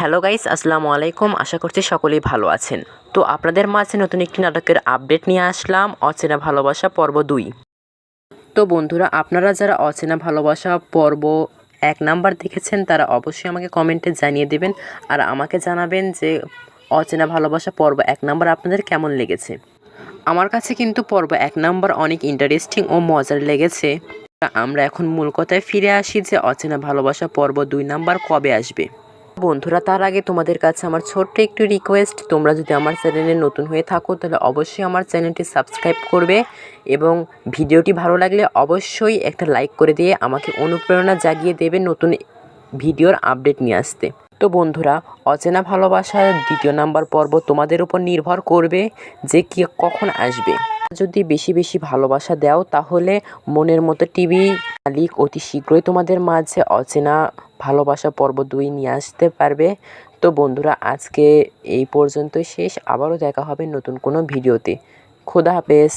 Hello guys, আসসালামু আলাইকুম। আশা করছি সকলেই ভালো আছেন। তো আপনাদের মাঝে নতুন একটি নাটকের আপডেট নিয়ে আসলাম, অচেনা ভালোবাসা পর্ব 2। তো বন্ধুরা, আপনারা যারা অচেনা ভালোবাসা পর্ব 1 নাম্বার দেখেছেন তারা অবশ্যই আমাকে কমেন্টে জানিয়ে দেবেন, আর আমাকে জানাবেন যে অচেনা ভালোবাসা পর্ব 1 নাম্বার আপনাদের কেমন লেগেছে। আমার কাছে কিন্তু পর্ব 1 নাম্বার অনেক ইন্টারেস্টিং ও মজার লেগেছে। আমরা এখন মূল কথায় ফিরে আসি যে অচেনা ভালোবাসা পর্ব 2 নাম্বার কবে আসবে। বন্ধুরা, তার আগে তোমাদের কাছে আমার ছোট্ট একটু রিকোয়েস্ট, তোমরা যদি আমার চ্যানেলে নতুন হয়ে থাকো তাহলে অবশ্যই আমার চ্যানেলটি সাবস্ক্রাইব করবে এবং ভিডিওটি ভালো লাগলে অবশ্যই একটা লাইক করে দিয়ে আমাকে অনুপ্রেরণা জাগিয়ে দেবে নতুন ভিডিওর আপডেট নিয়ে আসতে। তো বন্ধুরা, অচেনা ভালোবাসার 2 নাম্বার পর্ব তোমাদের উপর নির্ভর করবে যে কখন আসবে। যদি বেশি বেশি ভালোবাসা দাও তাহলে মনের মতো টিভি মালিক অতি শীঘ্রই তোমাদের মাঝে অচেনা ভালোবাসা পর্ব 2 নিয়ে আসতে পারবে। তো বন্ধুরা, আজকে এই পর্যন্তই শেষ। আবারও দেখা হবে নতুন কোনো ভিডিওতে। খোদা হাফেজ।